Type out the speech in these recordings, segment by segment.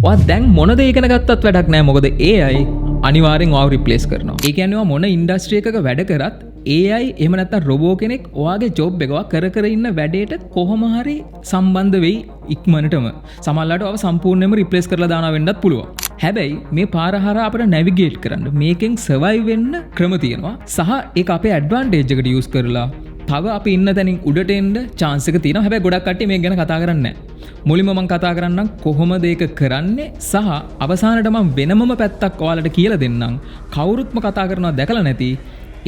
ඔයා දැන් මොන දේ ඉගෙන ගත්තත් වැඩක් නැහැ. මොකද AI අනිවාර්යෙන් ඔයාව රිප්ලේස් කරනවා. ඒ කියන්නේ ඔයා මොන ඉන්ඩස්ට්‍රි එකක වැඩ කරත් AI එහෙම නැත්නම් රොබෝ කෙනෙක් ඔයාගේ ජොබ් එක ඔයා කර ඉන්න වැඩේට කොහොම හරි සම්බන්ධ වෙයි ඉක්මනටම. සමහරවිට ඔයාව සම්පූර්ණයෙන්ම රිප්ලේස් කරලා දානවා වෙන්නත් පුළුවන්. හැබැයි මේ පාර හරහා අපිට නැවිගේට් කරන්න මේකෙන් සර්වයිව් වෙන්න ක්‍රම තියෙනවා. සහ ඒක අපේ ඇඩ්වාන්ටේජ් එකට යූස් කරලා තව අපි ඉන්න තැනින් උඩට එන්න chance එක තියෙනවා. හැබැයි ගොඩක් කට්ටිය මේක ගැන කතා කරන්නේ නැහැ. මුලින්ම මම කතා කරන්නම් කොහොමද ඒක කරන්නේ සහ අවසානට මම වෙනමම පැත්තක් ඔයාලට කියලා දෙන්නම්. කවුරුත්ම කතා කරනවා දැකලා නැති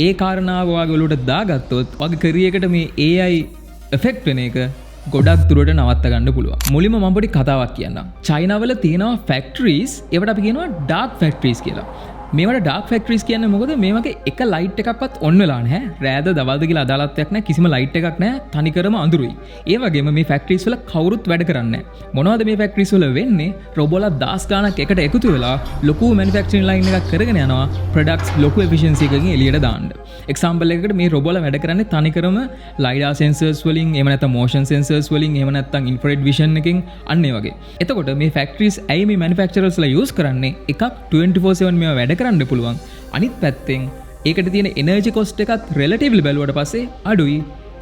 ඒ කාරණාව ඔයාගේ ඔලුවට දාගත්තොත් ඔයාගේ කැරියර් එකට මේ AI එෆෙක්ට් වෙන එක ගොඩක් දුරට නවත්ත ගන්න පුළුවන්. මුලින්ම මම පොඩි කතාවක් කියන්නම්. චයිනාවල තියෙනවා ෆැක්ටරිස්, ඒවට අපි කියනවා ඩාර්ක් ෆැක්ටරිස් කියලා. මේවට ඩාර්ක් ෆැක්ටරිස් කියන්නේ මොකද? මේ වගේ එක ලයිට් එකක්වත් ඔන් වෙලා නැහැ. රෑද දවල්ද කියලා අදාළත්වයක් නැහැ. කිසිම ලයිට් එකක් නැහැ. තනිකරම අඳුරුයි. ඒ වගේම මේ ෆැක්ටරිස් වල කවුරුත් වැඩ කරන්නේ නැහැ. මොනවද මේ ෆැක්ටරිස් වල වෙන්නේ? රොබෝලා 10 ගාණක් එකට එකතු වෙලා ලොකු මැනුෆැක්චරින් ලයින් එකක් කරගෙන යනවා. ප්‍රොඩක්ට්ස් ලොකු එෆිෂියන්සි එකකින් එළියට දාන්න. එක්සැම්පල් එකකට මේ රොබෝලා වැඩ කරන්නේ තනිකරම ලයිඩාර් සෙන්සර්ස් වලින්, එහෙම නැත්නම් මෝෂන් සෙන්සර්ස් වලින්, එහෙම නැත්නම් ඉන්ෆ්‍රාරෙඩ් විෂන් එකකින් අන්න ඒ වගේ. එතකොට මේ ෆැක්ටරිස් ඇයි මේ මැනුෆැක්චරර්ස්ලා යූස් කරන්නේ? එකක් 24/7 මේවා වැඩ කරන්න පුළුවන්. අනිත් පැත්තෙන් ඒකට තියෙන එනර්ජි කොස්ට් එකත් රිලටිව්ලි බැලුවට පස්සේ අඩුයි.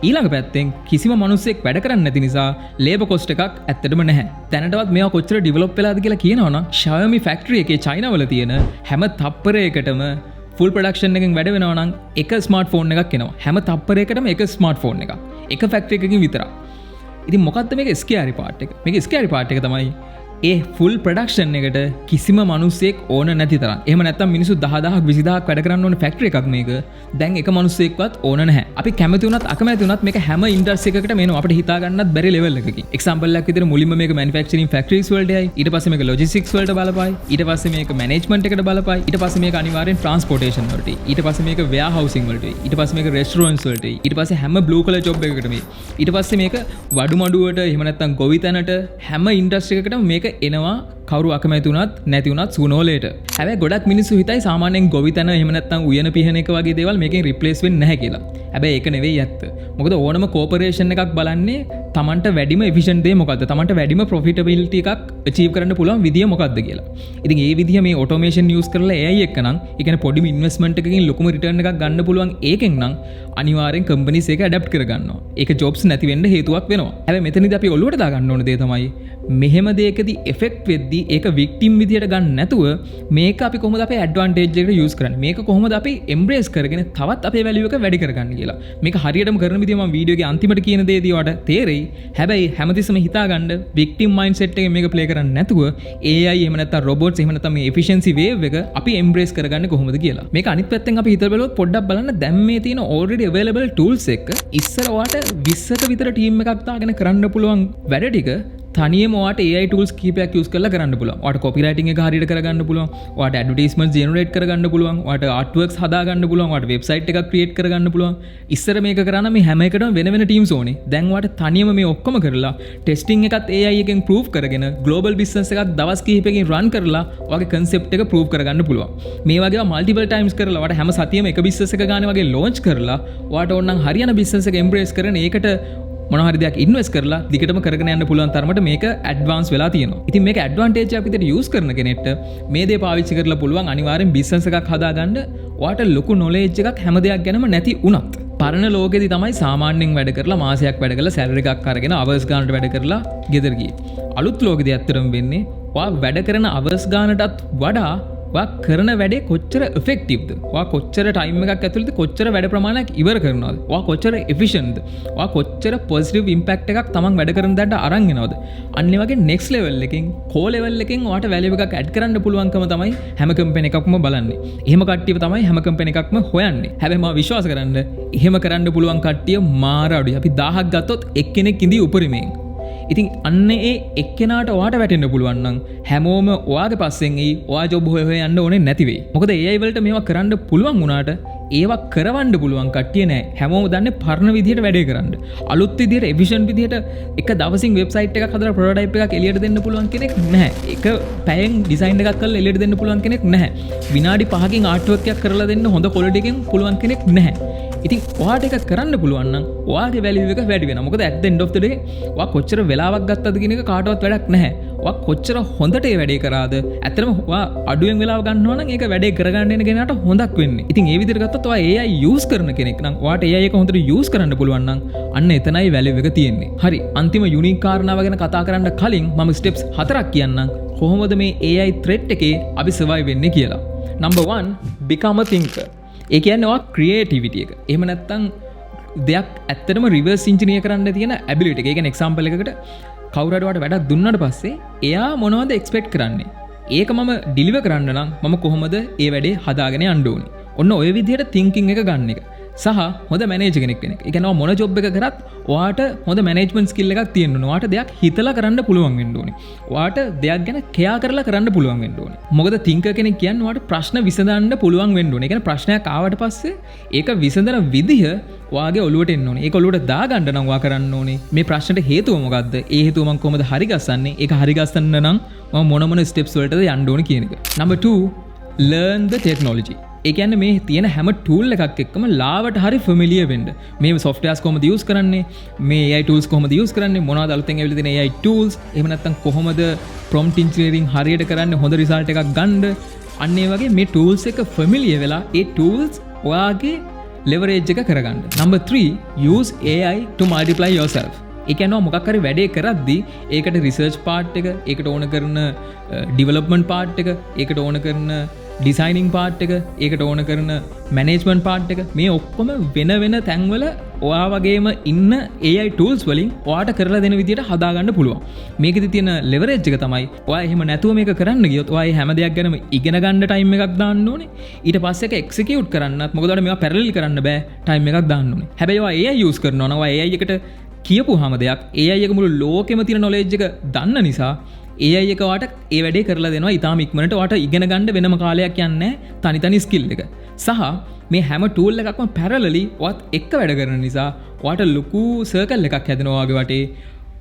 ඊළඟ පැත්තෙන් කිසිම මිනිස්සෙක් වැඩ කරන්නේ නැති නිසා ලේබර් කොස්ට් එකක් ඇත්තටම නැහැ. දැනටවත් මේවා කොච්චර ඩෙවලොප් වෙලාද කියලා කියනවනම් Xiaomi ෆැක්ටරි එකේ චයිනාවල තියෙන හැම තප්පරයකටම ෆුල් ප්‍රොඩක්ෂන් එකකින් වැඩ වෙනවා නම් එක ස්මාර්ට්ෆෝන් එකක් එනවා. හැම තප්පරයකටම එක ස්මාර්ට්ෆෝන් එකක්. එක ෆැක්ටරි එකකින් විතරක්. ඉතින් මොකද්ද මේකේ ස්කෑරි පාර්ට් එක? මේකේ ස්කෑරි පාර්ට් එක තමයි ඒ ෆුල් ප්‍රඩක්ෂන් එකට කිසිම මිනිස්සෙක් ඕන නැති තරම්. එහෙම නැත්නම් මිනිස්සු 10000ක් 20000ක් වැඩ කරන්න ඕන ෆැක්ටරි එකක් මේක. දැන් එක මිනිස්සෙක්වත් ඕන නැහැ. අපි කැමති වුණත් අකමැති වුණත් මේක හැම ඉන්ඩස්ට්‍රි එකකටම එනවා. අපිට හිතා ගන්නත් බැරි ලෙවල් එකකින්. එක්සැම්පල් එකක් විදිහට මුලින්ම මේක මැනුෆැක්චරින් ෆැක්ටරිස් වලට යයි. ඊට පස්සේ මේක ලොජිස්ටික්ස් වලට බලපායි. ඊට පස්සේ මේක මැනේජ්මන්ට් එකට බලපායි. ඊට පස්සේ මේක අනිවාර්යෙන් ට්‍රාන්ස්පෝර්ටේෂන් වලට. ඊට පස්සේ මේක වෙයා හවුසින් වලට. ඊට පස්සේ මේක රෙස්ටොරන්ට්ස් වලට. ඊට පස්සේ හැම බ්ලූ කලර් ජොබ් එකකටම. ඊට පස්සේ මේක වඩු මඩුවට එහෙම නැත්නම් ගොවිතැනට හැම ඉන්ඩස්ට්‍රි එකකටම මේක එනවා. කවුරු අකමැති වුණත් නැති වුණත් sooner or later. හැබැයි ගොඩක් මිනිස්සු හිතයි සාමාන්‍යයෙන් ගොවිතැන එහෙම නැත්නම් උයන පිහන එක වගේ දේවල් මේකෙන් රිප්ලේස් වෙන්නේ නැහැ කියලා. හැබැයි ඒක නෙවෙයි ඇත්ත. මොකද ඕනම කෝපරේෂන් එකක් බලන්නේ තමන්ට වැඩිම එෆිෂන්ට් දේ මොකද්ද? තමන්ට වැඩිම ප්‍රොෆිටබිලිටි එකක් අචීව් කරන්න පුළුවන් විදිය මොකද්ද කියලා. ඉතින් ඒ විදිය මේ ඔටෝමේෂන් යූස් කරලා AI එක නම්, ඒ කියන්නේ පොඩිම ඉන්වෙස්ට්මන්ට් එකකින් ලොකුම රිටර්න් එකක් ගන්න පුළුවන් ඒකෙන් නම් අනිවාර්යෙන් කම්පනීස් එක ඇඩැප්ට් කරගන්නවා. ඒක ජොබ්ස් නැති වෙන්න හේතුවක් වෙනවා. හැබැයි මෙතනදී අපි ඔළුවට දාගන්න ඕන දේ තමයි මෙහෙම දෙයකදී එෆෙක්ට් වෙද්දී ඒක වික්ටිම් විදියට ගන්න නැතුව මේක අපි කොහොමද අපේ ඇඩ්වාන්ටේජ් එකට යූස් කරන්නේ? මේක කොහොමද අපි එම්බ්‍රේස් කරගෙන තවත් අපේ වැලියු එක වැඩි කරගන්නේ කියලා. මේක හරියටම කරන විදිය මම වීඩියෝ එකේ අන්තිමට කියන දේදී ඔයාලට තේරෙයි. හැබැයි හැමතිස්සෙම හිතාගන්න වික්ටිම් මයින්ඩ්සෙට් එකෙන් මේක ප්ලේ කරන්නේ නැතුව AI එහෙම නැත්නම් රොබෝට්ස් එහෙම නැත්නම් මේ එෆිෂියන්සි වේව් එක අපි එම්බ්‍රේස් කරගන්නේ කොහොමද කියලා. මේක අනිත් පැත්තෙන් අපි හිතලා බලුවොත් පොඩ්ඩක් බලන්න දැන් මේ තියෙන already available tools එක ඉස්සර ඔයාට 20ක විතර ටීම් එකක් දාගෙන කරන්න පුළුවන් වැඩ ටික තනියම ඔයාට AI tools කීපයක් use කරලා කරන්න පුළුවන්. ඔයාට copywriting එක හරියට කරගන්න පුළුවන්. ඔයාට advertisements generate කරගන්න පුළුවන්. ඔයාට artworks හදාගන්න පුළුවන්. ඔයාට website එකක් create කරගන්න පුළුවන්. ඉස්සර මේක කරා නම් මේ හැම එකටම වෙන වෙන teams ඕනේ. දැන් ඔයාට තනියම මේ ඔක්කොම කරලා testing එකත් AI එකෙන් prove කරගෙන global business එකක් දවස් කිහිපයකින් run කරලා ඔයාගේ concept එක prove කරගන්න පුළුවන්. මේ වගේ multiple times කරලා ඔයාට හැම සතියෙම එක business එක ගන්න වගේ launch කරලා ඔයාට ඕන නම් හරියන business එක embrace කරගෙන ඒකට මොන හරි දෙයක් ඉන්වෙස්ට් කරලා දිගටම කරගෙන යන්න පුළුවන් තරමට මේක ඇඩ්වාන්ස් වෙලා තියෙනවා. ඉතින් මේක ඇඩ්වාන්ටේජ් එකක් විදිහට යූස් කරන කෙනෙක්ට මේ දේ පාවිච්චි කරලා පුළුවන් අනිවාර්යෙන් බිස්නස් එකක් හදාගන්න. ඔයාට ලොකු නොලෙජ් එකක් හැම දෙයක් ගැනම නැති වුණත්. පරණ ලෝකෙදී තමයි සාමාන්‍යයෙන් වැඩ කරලා මාසයක් වැඩ කරලා සැලරි එකක් අරගෙන අවර්ස් ගානට වැඩ කරලා ගෙදර ගියේ. අලුත් ලෝකෙදී ඇත්තටම වෙන්නේ ඔයා වැඩ කරන අවර්ස් ගානටත් වඩා ඔයා කරන වැඩේ කොච්චර effectiveද? ඔයා කොච්චර time එකක් ඇතුළත කොච්චර වැඩ ප්‍රමාණයක් ඉවර කරනවද? ඔයා කොච්චර efficientද? ඔයා කොච්චර positive impact එකක් තමන් වැඩ කරන දඩ අරන් එනවද? අන්න ඒ වගේ next level එකකින් core level එකකින් ඔයාට value එකක් add කරන්න පුළුවන්කම තමයි හැම company එකක්ම බලන්නේ. එහෙම කට්ටිය තමයි හැම company එකක්ම හොයන්නේ. හැබැයි මම විශ්වාස කරන්න එහෙම කරන්න පුළුවන් කට්ටිය මාර අඩුයි. අපි 1000ක් ගත්තොත් එක්කෙනෙක් ඉඳී උපරිමයෙන්. ඉතින් අන්න ඒ එක්කෙනාට ඔයාට වැටෙන්න පුළුවන් නම් හැමෝම ඔයාගේ පස්සෙන් ඔයා ජොබ් හොය යන්න ඕනේ නැති වෙයි. මොකද AI වලට මේවා කරන්න පුළුවන් වුණාට ඒවා කරවන්න පුළුවන් කට්ටිය නෑ. හැමෝම දන්නේ පරණ විදිහට වැඩේ කරන්න. අලුත් විදිහට efficient විදිහට එක දවසින් වෙබ්සයිට් එකක් හදලා ප්‍රොටෝටයිප් එකක් එළියට දෙන්න පුළුවන් කෙනෙක් නැහැ. එක පැයෙන් ඩිසයින් එකක් කරලා එළියට දෙන්න පුළුවන් කෙනෙක් නැහැ. විනාඩි 5කින් ආර්ට් වර්ක් එකක් කරලා දෙන්න හොඳ ක්වොලිටි එකකින් පුළුවන් කෙනෙක් නැහැ. ඉතින් ඔයාට එක කරන්න පුළුවන් නම් ඔයාගේ වැලියු එක වැඩි වෙනවා. මොකද at the end of the day ඔයා කොච්චර වෙලාවක් ගත්තද කියන එක කාටවත් වැඩක් නැහැ. ඔයා කොච්චර හොඳට ඒ වැඩේ කරාද? ඇත්තටම ඔයා අඩුවෙන් වෙලාව ගන්නවා නම් ඒක වැඩේ කරගන්න යන කෙනාට හොඳක් වෙන්නේ. ඉතින් ඒ විදිහට ගත්තොත් ඔයා AI use කරන කෙනෙක් නම් ඔයාට AI එක හොඳට use කරන්න පුළුවන් නම් අන්න එතනයි වැලියු එක තියෙන්නේ. හරි. අන්තිම යුනික් කාරණාව ගැන කතා කරන්න කලින් මම steps 4ක් කියන්නම්. කොහොමද මේ AI threat එකේ අපි survive වෙන්නේ කියලා. Number 1 become a thinker. ඒ කියන්නේ ඔයා creativity එක. එහෙම නැත්නම් දෙයක් ඇත්තටම reverse engineer කරන්න තියෙන ability එක. ඒ කියන්නේ example එකකට කවුරු හරි ඔයාලට වැඩක් දුන්නාට පස්සේ එයා මොනවද expect කරන්නේ? ඒක මම deliver කරන්න නම් මම කොහොමද ඒ වැඩේ හදාගෙන යන්න ඕනේ? ඔන්න ඔය විදිහට thinking එක ගන්න එක. සහ හොඳ මැනේජර් කෙනෙක් වෙන එක. ඒ කියන්නේ මොන ජොබ් එක කරත් ඔයාට හොඳ මැනේජ්මන්ට් ස්කිල් එකක් තියෙන්න ඕනේ. ඔයාට දෙයක් හිතලා කරන්න පුළුවන් වෙන්න ඕනේ. ඔයාට දෙයක් ගැන කෙයා කරලා කරන්න පුළුවන් වෙන්න ඕනේ. මොකද thinker කෙනෙක් කියන්නේ ඔයාට ප්‍රශ්න විසඳන්න පුළුවන් වෙන්න ඕනේ. ඒ කියන්නේ ප්‍රශ්නයක් ආවට පස්සේ ඒක විසඳන විදිහ ඔයාගේ ඔළුවට එන්න ඕනේ. ඒක ඔළුවට දාගන්න නම් ඔයා කරන්න ඕනේ. මේ ප්‍රශ්නෙට හේතුව මොකද්ද? ඒ හේතුව මම කොහොමද හරි ගස්සන්නේ? ඒක හරි ගස්සන්න නම් මම මොන ස්ටෙප්ස් වලටද යන්න ඕනේ කියන එක. Number 2 learn the technology. ඒ කියන්නේ මේ තියෙන හැම ටූල් එකක් එක්කම ලාවට හරි ෆැමිලියර් වෙන්න. මේ softwares කොහොමද use කරන්නේ? මේ AI tools කොහොමද use කරන්නේ? මොනවද අලුතෙන් ඇවිල්ලා තියෙන AI tools? එහෙම නැත්නම් කොහොමද prompt engineering හරියට කරන්නේ හොඳ result එකක් ගන්න? අන්න ඒ වගේ මේ tools එක familiar වෙලා ඒ tools ඔයාගේ leverage එක කරගන්න. Number 3 use AI to multiply yourself. ඒ කියන්නේ මොකක් හරි වැඩේ කරද්දී ඒකට research part එක, ඒකට ඕන කරන development part එක, ඒකට ඕන කරන ඩිසයිනිං පාර්ට් එක, ඒකට ඕන කරන මැනේජ්මන්ට් පාර්ට් එක, මේ ඔක්කොම වෙන වෙන තැන්වල ඔයා වගේම ඉන්න AI tools වලින් ඔයාට කරලා දෙන විදියට හදාගන්න පුළුවන්. මේකෙදි තියෙන leverage එක තමයි ඔයා එහෙම නැතුව මේක කරන්න ගියොත් ඔයා මේ හැම දෙයක් ගැනම ඉගෙන ගන්න time එකක් දාන්න ඕනේ. ඊට පස්සේ ඒක execute කරන්නත් මොකද ඔයාලට මේවා parallel කරන්න බෑ, time එකක් දාන්න ඕනේ. හැබැයි ඔයා AI use කරනවා නම් ඔයා AI එකට කියපුවාම දෙයක් AI එක මුළු ලෝකෙම තියෙන knowledge එක දන්න නිසා AI එක වාට ඒ වැඩේ කරලා දෙනවා ඉතාම ඉක්මනට. වාට ඉගෙන ගන්න වෙනම කාලයක් යන්නේ තනි තනි ස්කිල් එක. සහ මේ හැම ටූල් එකක්ම පැරලලි වත් එක්ක වැඩ කරන නිසා වාට ලොකු සර්කල් එකක් හැදෙනවා වගේ වටේ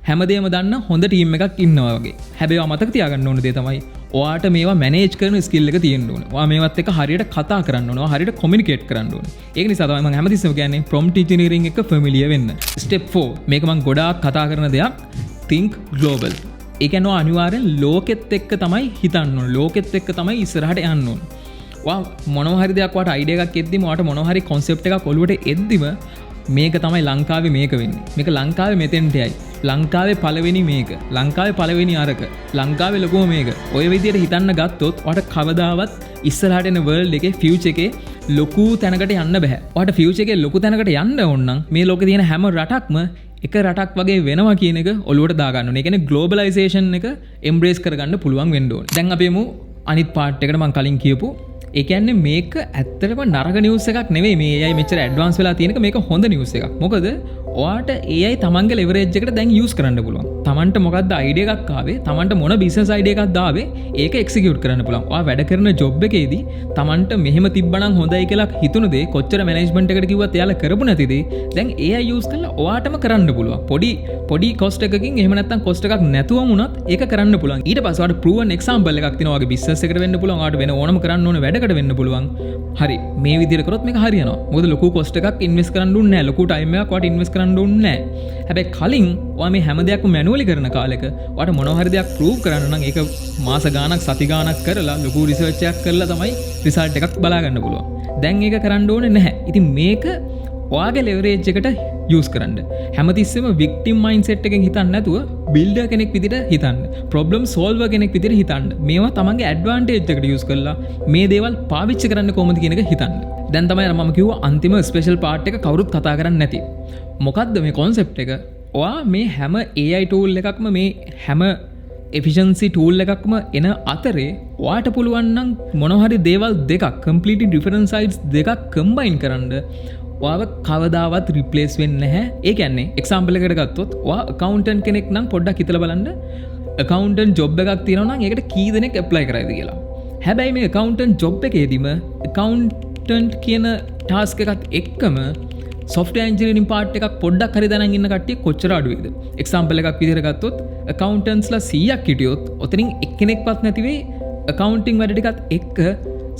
හැමදේම දන්න හොඳ ටීම් එකක් ඉන්නවා වගේ. හැබැයි ඔයා මතක තියාගන්න ඕන දේ තමයි ඔයාට මේවා මැනේජ් කරන ස්කිල් එක තියෙන්න ඕනේ. ඔයා මේවත් එක්ක හරියට කතා කරන්න ඕනේ. හරියට කොමියුනිකේට් කරන්න ඕනේ. ඒක නිසා තමයි මම හැමතිස්සෙම කියන්නේ prompt engineering එක familiar වෙන්න. Step 4 මේක මම ගොඩාක් කතා කරන දෙයක්. Think global. ඒ කියන්නේ අනිවාර්යෙන් ලෝකෙත් එක්ක තමයි හිතන්න ඕනේ. ලෝකෙත් එක්ක තමයි ඉස්සරහට යන්න ඕනේ. ඔයා මොනවා හරි දෙයක් ඔයාට අයිඩියා එකක් එද්දිම ඔයාට මොනවා හරි concept එකක් ඔළුවට එද්දිම මේක තමයි ලංකාවේ මේක වෙන්නේ. මේක ලංකාවේ මෙතෙන්ටයයි. ලංකාවේ පළවෙනි මේක. ලංකාවේ පළවෙනි අරක. ලංකාවේ ලොකුම මේක. ඔය විදිහට හිතන්න ගත්තොත් ඔයාට කවදාවත් ඉස්සරහට එන world එකේ future එකේ ලොකු තැනකට යන්න බෑ. ඔයාට future එකේ ලොකු තැනකට යන්න ඕන නම් මේ ලෝකේ තියෙන හැම රටක්ම එක රටක් වගේ වෙනවා කියන එක ඔලුවට දාගන්න ඕනේ. ඒ කියන්නේ ග්ලෝබලයිසේෂන් එක එම්බ්‍රේස් කරගන්න පුළුවන් වෙන්න ඕනේ. දැන් අපි යමු අනිත් පාර්ට් එකට මම කලින් කියපු. ඒ කියන්නේ මේක ඇත්තටම නරක නිවුස් එකක් නෙවෙයි. මේ AI මෙච්චර ඇඩ්වාන්ස් වෙලා තියෙනක මේක හොඳ නිවුස් එකක්. මොකද ඔයාට AI තමන්ගේ ලෙවරේජ් එකට දැන් යූස් කරන්න පුළුවන්. තමන්ට මොකක්ද අයිඩියා එකක් ආවේ? තමන්ට මොන බිස්නස් අයිඩියා එකක්ද ආවේ? ඒක එක්සිකියුට් කරන්න පුළුවන්. ඔයා වැඩ කරන ජොබ් එකේදී තමන්ට මෙහෙම තිබ්බනම් හොඳයි කියලා හිතුණු දේ කොච්චර මැනේජ්මන්ට් එකට කිව්වත් එයාලා කරපු නැති දේ දැන් AI යූස් කරලා ඔයාටම කරන්න පුළුවන්. පොඩි කොස්ට් එකකින් එහෙම නැත්නම් කොස්ට් එකක් නැතුවම වුණත් ඒක කරන්න පුළුවන්. ඊට පස්සේ ඔයාට ප්‍රූවන් එක්සැම්පල් එකක් තියෙනවා. ඔයාගේ බිස්නස් එකට වෙන්න පුළුවන්. ඔයාට වෙන ඕනම කරන්න ඕන වැඩකට වෙන්න පුළුවන්. හරි මේ විදිහට කරොත් මේක හරියනවා. මොකද ලොකු කොස්ට් එකක් ඉන්වෙස්ට් කරන්න ඕනේ නැහැ. ලොකු ටයිම් එකක් ඔයාට ඉන්වෙස්ට් කරන්න ඕනේ නැහැ. හැබැයි කලින් ඔයා මේ හැම දෙයක්ම මැනුවලි කරන කාලෙක ඔයාට මොනවා හරි දෙයක් ප්‍රූව් කරන්න නම් ඒක මාස ගාණක් සති ගාණක් කරලා ලොකු රිසර්ච් එකක් කරලා තමයි රිසල්ට් එකක් බලා ගන්න පුළුවන්. දැන් ඒක කරන්න ඕනේ නැහැ. ඉතින් මේක ඔයාගේ ලෙවරේජ් එකට යූස් කරන්න. හැමතිස්සෙම වික්ටිම් මයින්ඩ්සෙට් එකෙන් හිතන්න නැතුව බිල්ඩර් කෙනෙක් විදිහට හිතන්න. ප්‍රොබ්ලම් සෝල්වර් කෙනෙක් විදිහට හිතන්න. මේවා තමන්ගේ ඇඩ්වාන්ටේජ් එකට යූස් කරලා මේ දේවල් පාවිච්චි කරන්න කොහොමද කියන එක හිතන්න. දැන් තමයි මම කිව්වා අන්තිම ස්පෙෂල් පාර්ට් එක කවුරුත් කතා කරන්නේ නැති. මොකද්ද මේ concept එක? ඔයා මේ හැම AI tool එකක්ම මේ හැම efficiency tool එකක්ම එන අතරේ ඔයාට පුළුවන් නම් මොනවා හරි දේවල් දෙකක් completely different sides දෙකක් combine කරන්න ඔයාව කවදාවත් රිප්ලේස් වෙන්නේ නැහැ. ඒ කියන්නේ එක්සැම්පල් එකකට ගත්තොත් ඔයා accountant කෙනෙක් නම් පොඩ්ඩක් හිතලා බලන්න accountant job එකක් තියෙනවා නම් ඒකට කී දෙනෙක් apply කරයිද කියලා. හැබැයි මේ accountant job එකේදීම accountant කියන task එකත් එක්කම software engineering part එකක් පොඩ්ඩක් හරි දැනන් ඉන්න කට්ටිය කොච්චර අඩුවේද? එක්සැම්පල් එකක් විදිහට ගත්තොත් accountantsලා 100ක් හිටියොත් ඔතනින් එක්කෙනෙක්වත් නැති වෙයි accounting වැඩ ටිකත් එක්ක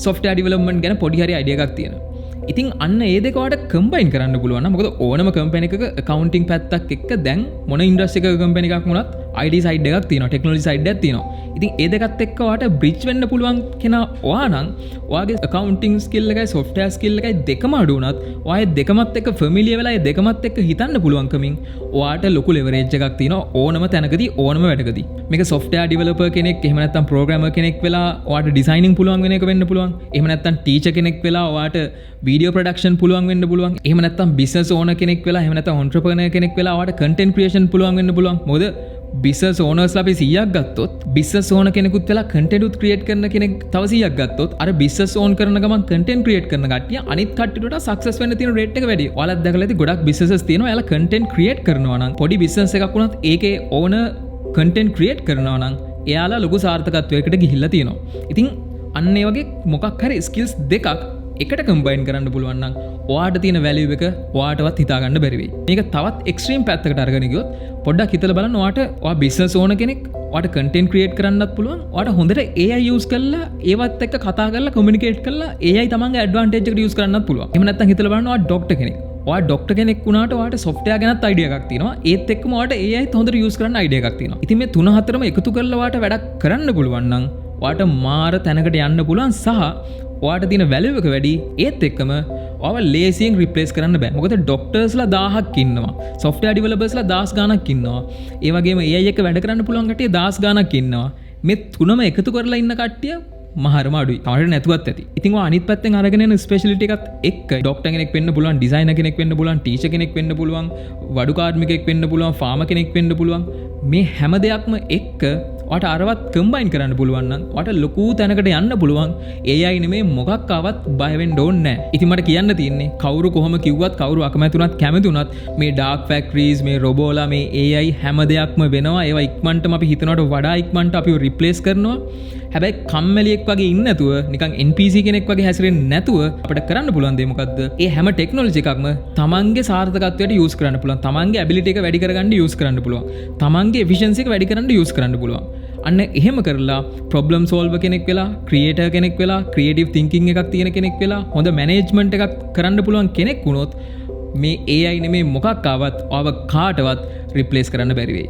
software development ගැන පොඩි හරි idea එකක් තියෙනවා. ඉතින් අන්න ඒ දෙකවට කම්බයින් කරන්න පුළුවන් නම් මොකද ඕනම කම්පැනි එකක accounting පැත්තක් එක්ක දැන් මොන ඉන්ඩස්ට්‍රි එකක කම්පැනි එකක් වුණත් IT සයිඩ් එකක් තියෙනවා ටෙක්නොලොජි සයිඩ් එකක් තියෙනවා. ඉතින් ඒ දෙකත් එක්ක ඔයාට බ්‍රිජ් වෙන්න පුළුවන් කෙනා ඔයා නම් ඔයාගේ accounting skill එකයි software skill එකයි දෙකම අඩු වුණත් ඔයා දෙකමත් එක්ක familiar වෙලා ඒ දෙකමත් එක්ක හිතන්න පුළුවන් කමින් ඔයාට ලොකු leverage එකක් තියෙනවා ඕනම තැනකදී ඕනම වැඩකදී. මේක software developer කෙනෙක් එහෙම නැත්නම් programmer කෙනෙක් වෙලා ඔයාට designing පුළුවන් වෙන එක වෙන්න පුළුවන්. එහෙම නැත්නම් teacher කෙනෙක් වෙලා ඔයාට video production පුළුවන් වෙන්න පුළුවන්. එහෙම නැත්නම් business owner කෙනෙක් වෙලා එහෙම නැත්නම් entrepreneur කෙනෙක් වෙලා ඔයාට content creation පුළුවන් වෙන්න පුළුවන්. මොකද business owners අපි 100ක් ගත්තොත් business owner කෙනෙකුත් වෙලා content උත් create කරන කෙනෙක් තව 100ක් ගත්තොත් අර business own කරන ගමන් content create කරන කට්ටිය අනිත් කට්ටියට වඩා success වෙන්න තියෙන rate එක වැඩි. ඔයාලත් දැකලා ඇති ගොඩක් businesses තියෙනවා. එයාලා content create කරනවා නම් පොඩි business එකක් වුණත් ඒකේ owner content create කරනවා නම් එයාලා ලොකු සාර්ථකත්වයකට ගිහිල්ලා තියෙනවා. ඉතින් අන්න ඒ වගේ මොකක් හරි skills දෙකක් එකට කම්බයින් කරන්න පුළුවන් නම් ඔයාට තියෙන වැලියු එක ඔයාටවත් හිතා ගන්න බැරි වෙයි. මේක තවත් එක්ස්ට්‍රීම් පැත්තකට අරගෙන ගියොත් පොඩ්ඩක් හිතලා බලන්න ඔයා බිස්නස් ඕන කෙනෙක් ඔයාට කන්ටෙන්ට් ක්‍රියේට් කරන්නත් පුළුවන්. ඔයාට හොඳට AI යූස් කරලා ඒවත් එක්ක කතා කරලා කමියුනිකේට් කරලා AI තමන්ගේ ඇඩ්වාන්ටේජ් එකට යූස් කරන්නත් පුළුවන්. එහෙම නැත්නම් හිතලා බලන්න ඔයා ඩොක්ටර් කෙනෙක්. ඔයා ඩොක්ටර් කෙනෙක් වුණාට ඔයාට software ගැනත් idea එකක් තියෙනවා. ඒත් එක්කම ඔයාට AI ත් හොඳට යූස් කරන්න idea එකක් තියෙනවා. ඉතින් මේ තුන හතරම එකතු කරලා ඔයාට වැඩක් කරන්න පුළුවන් නම් ඔයාට මාර තැනකට යන්න පුළුවන් සහ ඔයාට තියෙන වැලියු එක වැඩි. ඒත් එක්කම ඔයාව ලේසියෙන් රිප්ලේස් කරන්න බෑ. මොකද ඩොක්ටර්ස්ලා 1000ක් ඉන්නවා. software developersලා 1000 ගාණක් ඉන්නවා. ඒ වගේම AI එක වැඩ කරන්න පුළුවන් කට්ටිය 1000 ගාණක් ඉන්නවා. මේ තුනම එකතු කරලා ඉන්න කට්ටිය මහරම අඩුයි. තමට නැතුවත් ඇති. ඉතින් ඔයා අනිත් පැත්තෙන් අරගෙන යන ස්පෙෂලිටි එකත් එක්ක ඩොක්ටර් කෙනෙක් වෙන්න පුළුවන්, ඩිසයිනර් කෙනෙක් වෙන්න පුළුවන්, ටීචර් කෙනෙක් වෙන්න පුළුවන්, වඩු කාර්මිකයෙක් වෙන්න පුළුවන්, ෆාමර් කෙනෙක් වෙන්න පුළුවන්. මේ හැම දෙයක්ම එක්ක ඔයාට අරවත් කම්බයින් කරන්න පුළුවන් නම් ඔයාට ලොකු තැනකට යන්න පුළුවන්. AI නෙමේ මොකක් ආවත් බය වෙන්න ඕනේ නැහැ. ඉතින් මට කියන්න තියෙන්නේ කවුරු කොහොම කිව්වත් කවුරු අකමැති වුණත් කැමති වුණත් මේ ඩාර්ක් ෆැක්ටරිස්, මේ රොබෝලා, මේ AI හැම දෙයක්ම වෙනවා. ඒවා ඉක්මනටම අපි හිතනවට වඩා ඉක්මනට අපිව රිප්ලේස් කරනවා. හැබැයි කම්මැලියෙක් වගේ ඉන්න නැතුව නිකන් NPC කෙනෙක් වගේ හැසිරෙන්නේ නැතුව අපිට කරන්න පුළුවන් දේ මොකද්ද? ඒ හැම ටෙක්නොලොජි එකක්ම තමන්ගේ සාර්ථකත්වයට යූස් කරන්න පුළුවන්. තමන්ගේ ඇබිලිටි එක වැඩි කරගන්න යූස් කරන්න පුළුවන්. තමන්ගේ එෆිෂියන්සි එක වැඩි කරන්න යූස් කරන්න පුළුවන්. අන්න එහෙම කරලා ප්‍රොබ්ලම් සෝල්වර් කෙනෙක් වෙලා, ක්‍රියේටර් කෙනෙක් වෙලා, ක්‍රියේටිව් තින්කින් එකක් තියෙන කෙනෙක් වෙලා, හොඳ මැනේජ්මන්ට් එකක් කරන්න පුළුවන් කෙනෙක් වුණොත් මේ AI නෙමේ මොකක් ආවත් ඔබ කාටවත් රිප්ලේස් කරන්න බැරි වෙයි.